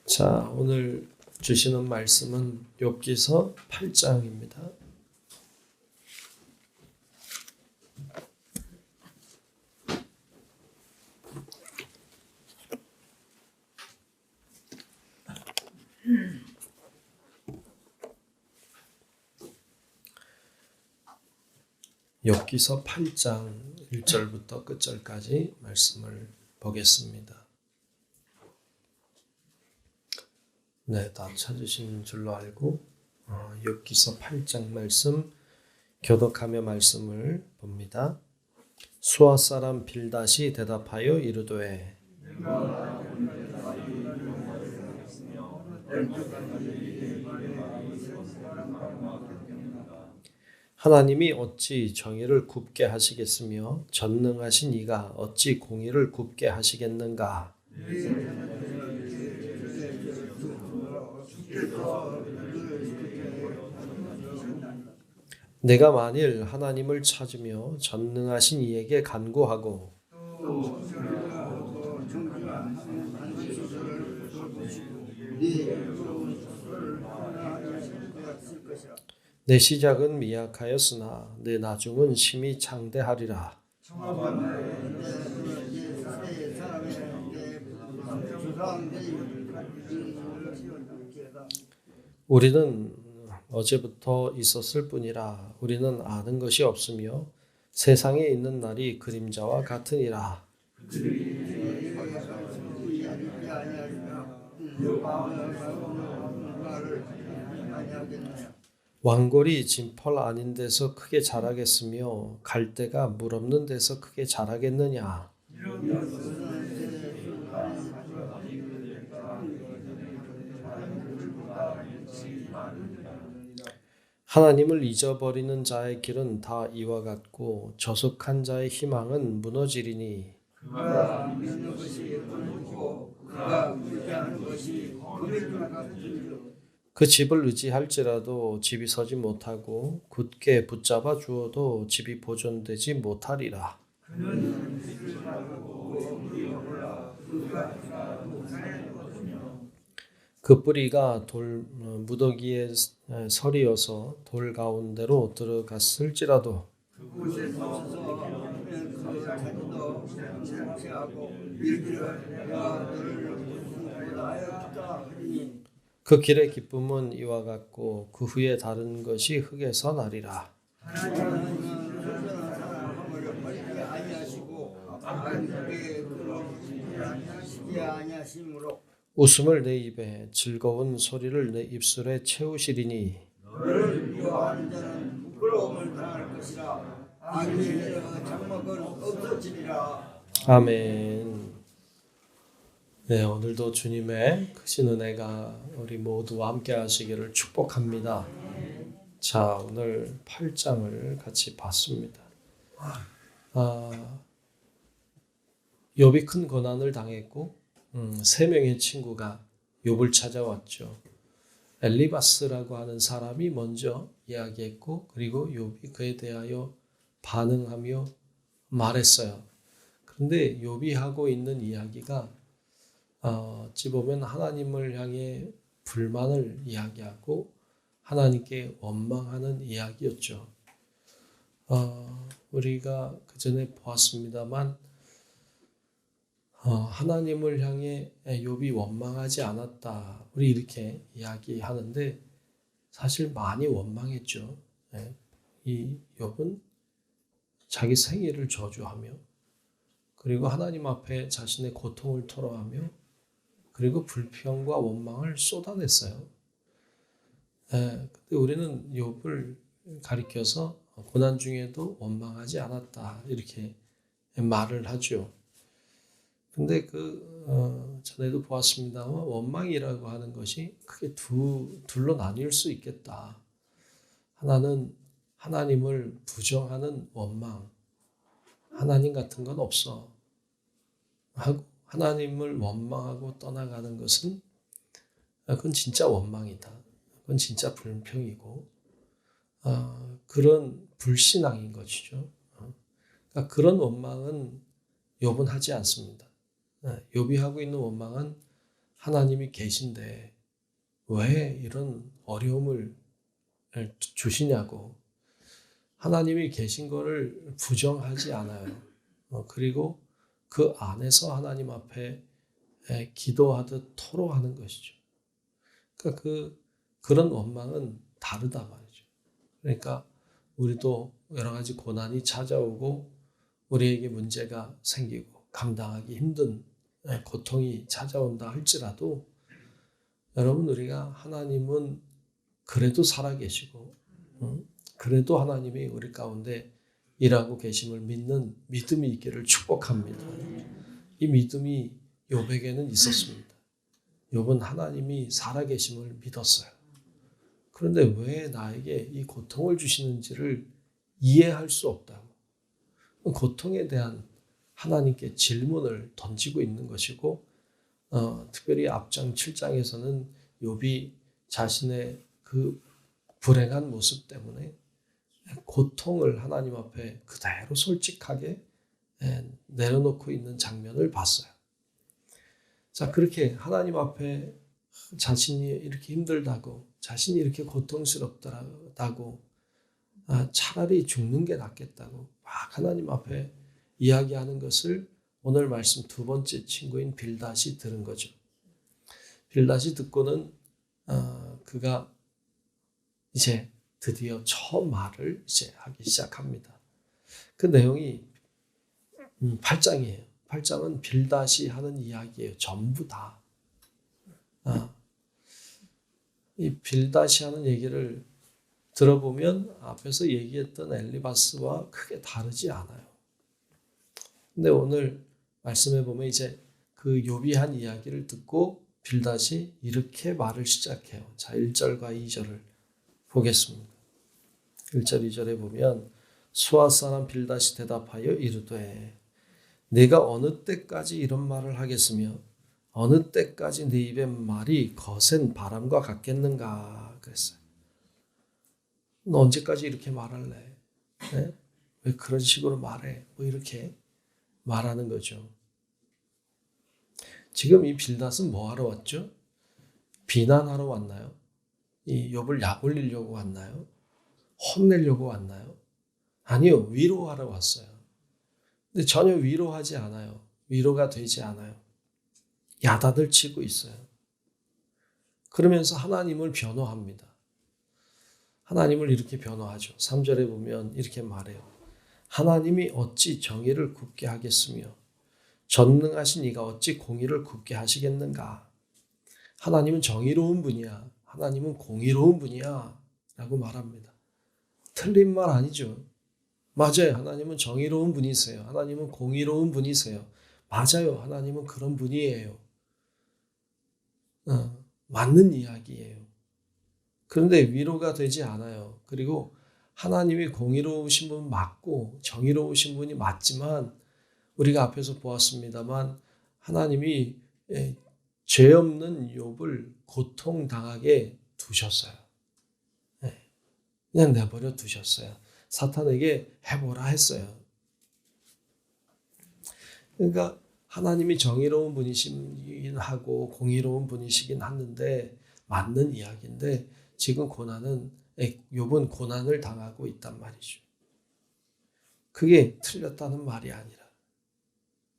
자, 오늘 주시는 말씀은 욥기서 8장입니다. 욥기서 8장 1절부터 끝절까지 말씀을 보겠습니다. 네, 다 찾으신 줄로 알고 욥기서 8장 말씀 교독하며 말씀을 봅니다. 수아 사람 빌닷이 대답하여 이르되 하나님이 어찌 정의를 굽게 하시겠으며 전능하신 이가 어찌 공의를 굽게 하시겠는가? 내가 만일 하나님을 찾으며 전능하신 이에게 간구하고 내 시작은 미약하였으나 내 나중은 심히 창대하리라. 우리는 어제부터 있었을 뿐이라 우리는 아는 것이 없으며 세상에 있는 날이 그림자와 같으니라. 왕골이 진펄 아닌 데서 크게 자라겠으며 갈대가 물 없는 데서 크게 자라겠느냐. 하나님을 잊어버리는 자의 길은 다 이와 같고 저속한 자의 희망은 무너지리니 그가 믿는 것이 끊고 그가 의지하는 것이 거기를 같으리라. 그 집을 의지할지라도 집이 서지 못하고 굳게 붙잡아 주어도 집이 보존되지 못하리라. 그는 집을 밟고 뛰어올라 그가 못하였거든요. 그 뿌리가 돌 무더기에 설이어서 돌 가운데로 들어갔을지라도 그곳에서 그 자기도 창피하고 일기를 내가 너를 하였다 하리니 그 길의 기쁨은 이와 같고 그 후에 다른 것이 흙에서 나리라. 하나님은 선선한 사람을 버리지 아니하시고 악한에게 끌어들이지 아니하시므로 웃음을 내 입에 즐거운 소리를 내 입술에 채우시리니 너를 미워하는 자는 부끄러움을 당할 것이라. 악인의 장막은 없어지리라. 아멘. 네, 오늘도 주님의 크신 은혜가 우리 모두와 함께 하시기를 축복합니다. 자, 오늘 8장을 같이 봤습니다. 욥이 큰 고난을 당했고 3명의 친구가 욥을 찾아왔죠. 엘리바스라고 하는 사람이 먼저 이야기했고 그리고 욥이 그에 대하여 반응하며 말했어요. 그런데 욥이 하고 있는 이야기가 어찌 보면 하나님을 향해 불만을 이야기하고 하나님께 원망하는 이야기였죠. 우리가 그 전에 보았습니다만 하나님을 향해 욥이 원망하지 않았다. 우리 이렇게 이야기하는데 사실 많이 원망했죠. 이 욥은 자기 생애를 저주하며 그리고 하나님 앞에 자신의 고통을 토로하며 그리고 불평과 원망을 쏟아냈어요. 근데 우리는 욥을 가리켜서 고난 중에도 원망하지 않았다 이렇게 말을 하죠. 근데 전에도 보았습니다만 원망이라고 하는 것이 크게 둘로 나뉠 수 있겠다. 하나는 하나님을 부정하는 원망, 하나님 같은 건 없어 하고 하나님을 원망하고 떠나가는 것은 그건 진짜 원망이다. 그건 진짜 불평이고 그런 불신앙인 것이죠. 그러니까 그런 원망은 욥은 하지 않습니다. 욥이 하고 있는 원망은 하나님이 계신데 왜 이런 어려움을 주시냐고. 하나님이 계신 것을 부정하지 않아요. 그리고 그 안에서 하나님 앞에 기도하듯 토로하는 것이죠. 그러니까 그런 원망은 다르다 말이죠. 그러니까 우리도 여러 가지 고난이 찾아오고 우리에게 문제가 생기고 감당하기 힘든 고통이 찾아온다 할지라도 여러분, 우리가 하나님은 그래도 살아계시고 그래도 하나님이 우리 가운데 일하고 계심을 믿는 믿음이 있기를 축복합니다. 이 믿음이 욥에게는 있었습니다. 욥은 하나님이 살아계심을 믿었어요. 그런데 왜 나에게 이 고통을 주시는지를 이해할 수 없다고. 고통에 대한 하나님께 질문을 던지고 있는 것이고, 특별히 앞장 7장에서는 욥이 자신의 그 불행한 모습 때문에 고통을 하나님 앞에 그대로 솔직하게 내려놓고 있는 장면을 봤어요. 자, 그렇게 하나님 앞에 자신이 이렇게 힘들다고, 자신이 이렇게 고통스럽다고, 차라리 죽는 게 낫겠다고 막 하나님 앞에 이야기하는 것을 오늘 말씀 두 번째 친구인 빌닷이 들은 거죠. 빌닷이 듣고는 그가 이제 드디어 처음 말을 이제 하기 시작합니다. 그 내용이 8장이에요. 8장은 빌닷이 하는 이야기예요. 전부 다. 이 빌닷이 하는 얘기를 들어보면 앞에서 얘기했던 엘리바스와 크게 다르지 않아요. 근데 오늘 말씀해 보면 이제 그 욥이 한 이야기를 듣고 빌닷이 이렇게 말을 시작해요. 자, 1절과 2절을 보겠습니다. 1절, 2절에 보면 수아 사람 빌닷이 대답하여 이르되 네가 어느 때까지 이런 말을 하겠으며 어느 때까지 네 입의 말이 거센 바람과 같겠는가 그랬어요. 너 언제까지 이렇게 말할래? 네? 왜 그런 식으로 말해? 뭐 이렇게 말하는 거죠. 지금 이 빌닷은 뭐 하러 왔죠? 비난하러 왔나요? 이 욥을 약올리려고 왔나요? 혼내려고 왔나요? 아니요, 위로하러 왔어요. 근데 전혀 위로하지 않아요. 위로가 되지 않아요. 야단을 치고 있어요. 그러면서 하나님을 변호합니다. 하나님을 이렇게 변호하죠. 3절에 보면 이렇게 말해요. 하나님이 어찌 정의를 굽게 하겠으며 전능하신 이가 어찌 공의를 굽게 하시겠는가. 하나님은 정의로운 분이야. 하나님은 공의로운 분이야. 라고 말합니다. 틀린 말 아니죠. 맞아요. 하나님은 정의로운 분이세요. 하나님은 공의로운 분이세요. 맞아요. 하나님은 그런 분이에요. 맞는 이야기예요. 그런데 위로가 되지 않아요. 그리고 하나님이 공의로우신 분 맞고 정의로우신 분이 맞지만 우리가 앞에서 보았습니다만 하나님이 죄 없는 욥을 고통당하게 두셨어요. 그냥 내버려 두셨어요. 사탄에게 해보라 했어요. 그러니까 하나님이 정의로운 분이시긴 하고 공의로운 분이시긴 하는데 맞는 이야기인데 지금 욥은 고난을 당하고 있단 말이죠. 그게 틀렸다는 말이 아니라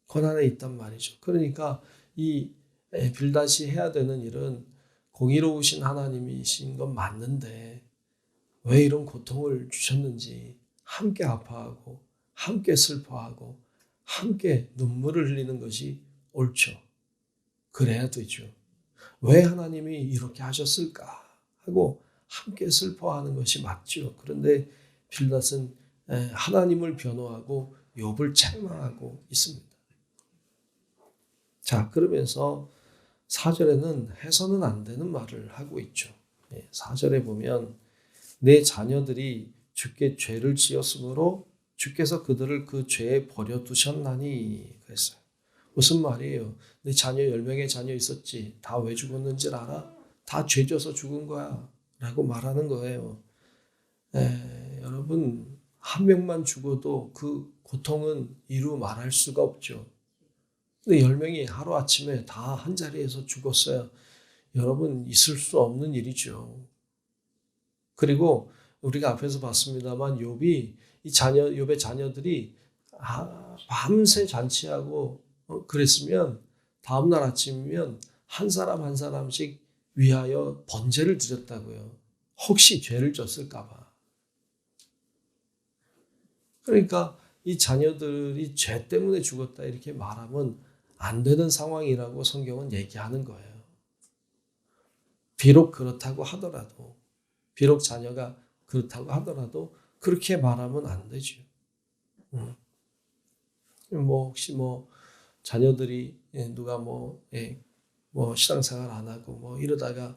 고난에 있단 말이죠. 그러니까 이 빌닷이 해야 되는 일은 공의로우신 하나님이신 건 맞는데 왜 이런 고통을 주셨는지 함께 아파하고 함께 슬퍼하고 함께 눈물을 흘리는 것이 옳죠. 그래야 되죠. 왜 하나님이 이렇게 하셨을까 하고 함께 슬퍼하는 것이 맞죠. 그런데 빌닷은 하나님을 변호하고 욥을 책망하고 있습니다. 자, 그러면서 4절에는 해서는 안 되는 말을 하고 있죠. 4절에 보면 내 자녀들이 주께 죄를 지었으므로 주께서 그들을 그 죄에 버려두셨나니 그랬어요. 무슨 말이에요? 내 자녀 10명의 자녀 있었지. 다 왜 죽었는지 알아? 다 죄 져서 죽은 거야. 라고 말하는 거예요. 여러분, 한 명만 죽어도 그 고통은 이루 말할 수가 없죠. 근데 10명이 하루아침에 다 한 자리에서 죽었어요. 여러분, 있을 수 없는 일이죠. 그리고 우리가 앞에서 봤습니다만 욥의 자녀들이 밤새 잔치하고 그랬으면 다음날 아침이면 한 사람 한 사람씩 위하여 번제를 드렸다고요. 혹시 죄를 졌을까 봐. 그러니까 이 자녀들이 죄 때문에 죽었다 이렇게 말하면 안 되는 상황이라고 성경은 얘기하는 거예요. 비록 그렇다고 하더라도, 비록 자녀가 그렇다고 하더라도 그렇게 말하면 안 되죠. 혹시 자녀들이 누가 신앙생활 안 하고 이러다가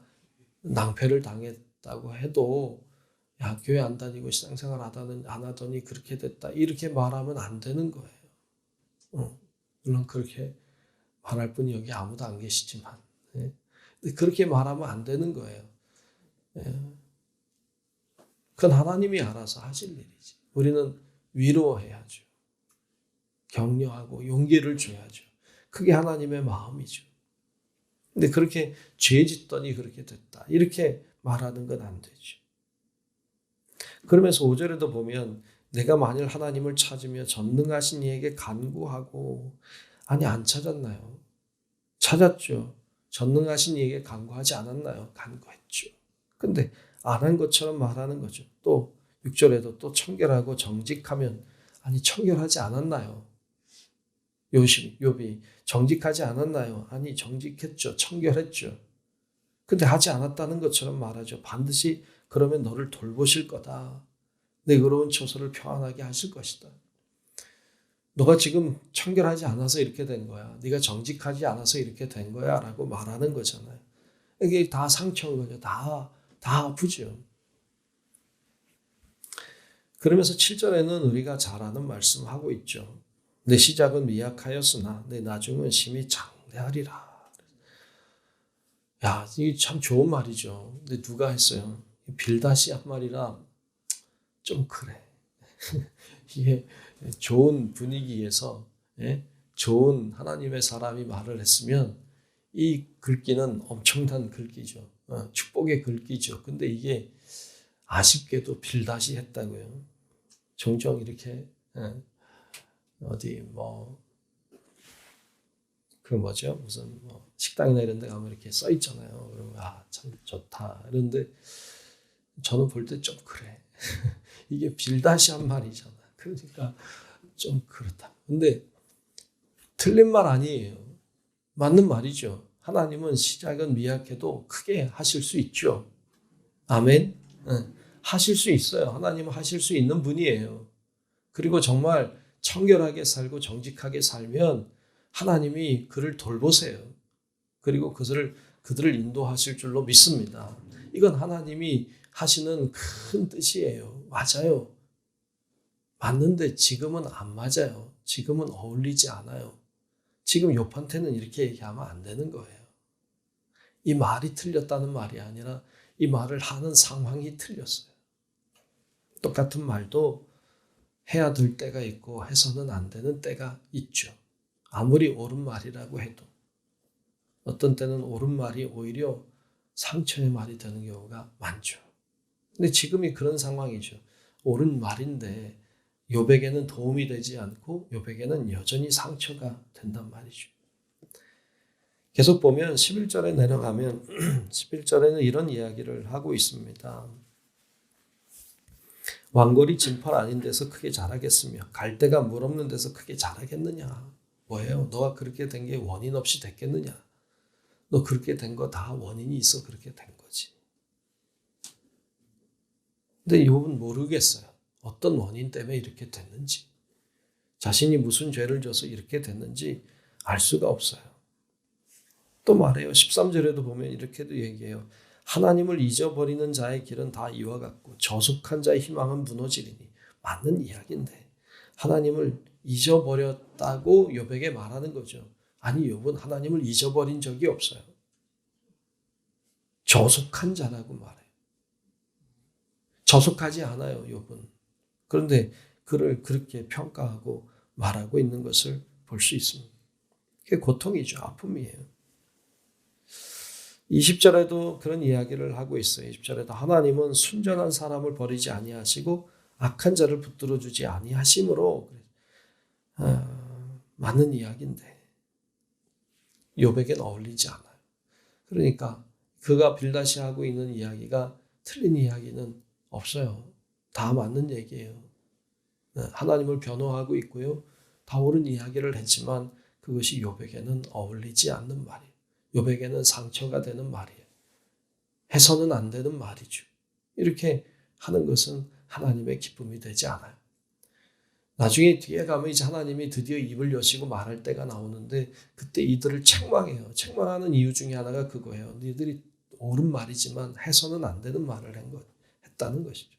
낭패를 당했다고 해도 야, 교회 안 다니고 신앙생활 안 하더니 그렇게 됐다. 이렇게 말하면 안 되는 거예요. 물론 그렇게 말할 분이 여기 아무도 안 계시지만. 그렇게 말하면 안 되는 거예요. 그건 하나님이 알아서 하실 일이지. 우리는 위로해야죠. 격려하고 용기를 줘야죠. 그게 하나님의 마음이죠. 근데 그렇게 죄 짓더니 그렇게 됐다. 이렇게 말하는 건 안 되죠. 그러면서 5절에도 보면 내가 만일 하나님을 찾으며 전능하신 이에게 간구하고 아니 안 찾았나요? 찾았죠. 전능하신 이에게 간구하지 않았나요? 간구했죠. 근데 안 한 것처럼 말하는 거죠. 또 6절에도 또 청결하고 정직하면 아니 청결하지 않았나요? 욥이 정직하지 않았나요? 아니 정직했죠. 청결했죠. 근데 하지 않았다는 것처럼 말하죠. 반드시 그러면 너를 돌보실 거다. 내 의로운 처소를 평안하게 하실 것이다. 너가 지금 청결하지 않아서 이렇게 된 거야. 네가 정직하지 않아서 이렇게 된 거야. 라고 말하는 거잖아요. 이게 다 상처인 거죠. 다 아프죠. 그러면서 7절에는 우리가 잘 아는 말씀하고 있죠. 내 시작은 미약하였으나 내 나중은 심히 장대하리라. 야, 이게 참 좋은 말이죠. 근데 누가 했어요? 빌다시 한 말이라 좀 그래. 이게 좋은 분위기에서 좋은 하나님의 사람이 말을 했으면 이 글귀는 엄청난 글귀죠. 축복의 글귀죠. 근데 이게 아쉽게도 빌다시 했다고요. 종종 이렇게 어디 무슨 식당이나 이런 데 가면 이렇게 써 있잖아요. 그러면 참 좋다. 그런데 저는 볼 때 좀 그래. 이게 빌다시 한 말이잖아. 그러니까 좀 그렇다. 근데 틀린 말 아니에요. 맞는 말이죠. 하나님은 시작은 미약해도 크게 하실 수 있죠. 아멘. 하실 수 있어요. 하나님은 하실 수 있는 분이에요. 그리고 정말 청결하게 살고 정직하게 살면 하나님이 그를 돌보세요. 그리고 그들을 인도하실 줄로 믿습니다. 이건 하나님이 하시는 큰 뜻이에요. 맞아요. 맞는데 지금은 안 맞아요. 지금은 어울리지 않아요. 지금 욥한테는 이렇게 얘기하면 안 되는 거예요. 이 말이 틀렸다는 말이 아니라 이 말을 하는 상황이 틀렸어요. 똑같은 말도 해야 될 때가 있고 해서는 안 되는 때가 있죠. 아무리 옳은 말이라고 해도 어떤 때는 옳은 말이 오히려 상처의 말이 되는 경우가 많죠. 근데 지금이 그런 상황이죠. 옳은 말인데 욥에게는 도움이 되지 않고 욥에게는 여전히 상처가 된단 말이죠. 계속 보면 11절에 내려가면 11절에는 이런 이야기를 하고 있습니다. 왕골이 진펄 아닌 데서 크게 자라겠으며 갈대가 물 없는 데서 크게 자라겠느냐. 뭐예요? 너가 그렇게 된 게 원인 없이 됐겠느냐. 너 그렇게 된 거 다 원인이 있어 그렇게 된 거지. 근데 욥은 모르겠어요. 어떤 원인 때문에 이렇게 됐는지. 자신이 무슨 죄를 져서 이렇게 됐는지 알 수가 없어요. 또 말해요. 13절에도 보면 이렇게도 얘기해요. 하나님을 잊어버리는 자의 길은 다 이와 같고 저속한 자의 희망은 무너지리니. 맞는 이야기인데 하나님을 잊어버렸다고 욥에게 말하는 거죠. 아니 욥은 하나님을 잊어버린 적이 없어요. 저속한 자라고 말해요. 저속하지 않아요, 욥은. 그런데 그를 그렇게 평가하고 말하고 있는 것을 볼 수 있습니다. 그게 고통이죠. 아픔이에요. 20절에도 그런 이야기를 하고 있어요. 20절에도 하나님은 순전한 사람을 버리지 아니하시고 악한 자를 붙들어 주지 아니하심으로 맞는 이야기인데 욥에겐 어울리지 않아요. 그러니까 그가 빌닷이 하고 있는 이야기가 틀린 이야기는 없어요. 다 맞는 얘기예요. 하나님을 변호하고 있고요. 다 옳은 이야기를 했지만 그것이 욥에게는 어울리지 않는 말이에요. 욥에게는 상처가 되는 말이에요. 해서는 안 되는 말이죠. 이렇게 하는 것은 하나님의 기쁨이 되지 않아요. 나중에 뒤에 가면 이제 하나님이 드디어 입을 여시고 말할 때가 나오는데 그때 이들을 책망해요. 책망하는 이유 중에 하나가 그거예요. 너희들이 옳은 말이지만 해서는 안 되는 말을 했다는 것이죠.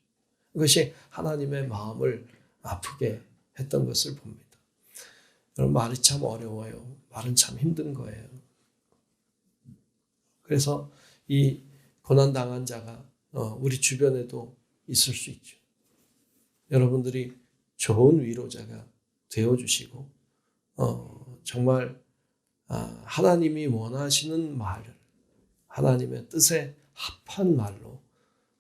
그것이 하나님의 마음을 아프게 했던 것을 봅니다. 여러분, 말이 참 어려워요. 말은 참 힘든 거예요. 그래서 이 고난당한 자가 우리 주변에도 있을 수 있죠. 여러분들이 좋은 위로자가 되어주시고 정말 하나님이 원하시는 말을 하나님의 뜻에 합한 말로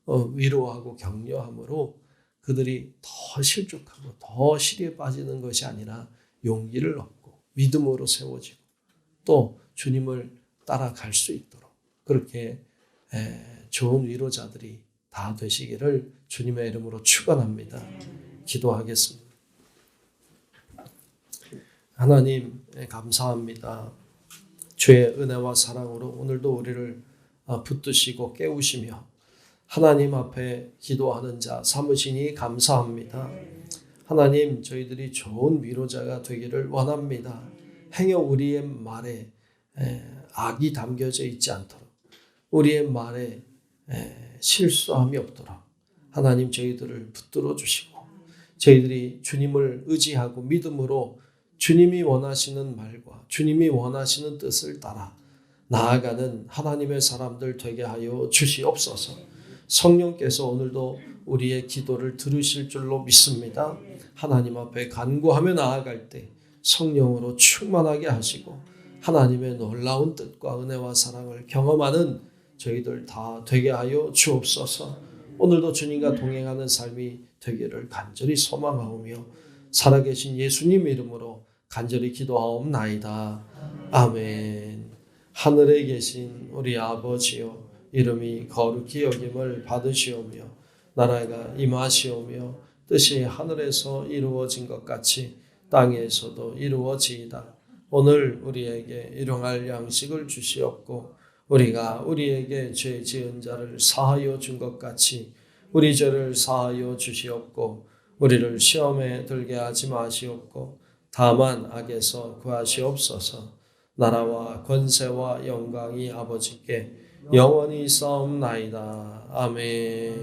위로하고 격려함으로 그들이 더 실족하고 더 시리에 빠지는 것이 아니라 용기를 얻고 믿음으로 세워지고 또 주님을 따라갈 수 있도록 그렇게 좋은 위로자들이 다 되시기를 주님의 이름으로 축원합니다. 기도하겠습니다. 하나님 감사합니다. 주의 은혜와 사랑으로 오늘도 우리를 붙드시고 깨우시며 하나님 앞에 기도하는 자 삼으시니 감사합니다. 하나님, 저희들이 좋은 위로자가 되기를 원합니다. 행여 우리의 말에 악이 담겨져 있지 않도록 우리의 말에 실수함이 없도록 하나님 저희들을 붙들어 주시고 저희들이 주님을 의지하고 믿음으로 주님이 원하시는 말과 주님이 원하시는 뜻을 따라 나아가는 하나님의 사람들 되게 하여 주시옵소서. 성령께서 오늘도 우리의 기도를 들으실 줄로 믿습니다. 하나님 앞에 간구하며 나아갈 때 성령으로 충만하게 하시고 하나님의 놀라운 뜻과 은혜와 사랑을 경험하는 저희들 다 되게 하여 주옵소서. 오늘도 주님과 동행하는 삶이 되기를 간절히 소망하오며 살아계신 예수님 이름으로 간절히 기도하옵나이다. 아멘. 하늘에 계신 우리 아버지여, 이름이 거룩히 여김을 받으시오며 나라가 임하시오며 뜻이 하늘에서 이루어진 것 같이 땅에서도 이루어지이다. 오늘 우리에게 일용할 양식을 주시옵고 우리가 우리에게 죄 지은 자를 사하여 준 것 같이 우리 죄를 사하여 주시옵고 우리를 시험에 들게 하지 마시옵고 다만 악에서 구하시옵소서. 나라와 권세와 영광이 아버지께 영원히 있사옵나이다. 아멘.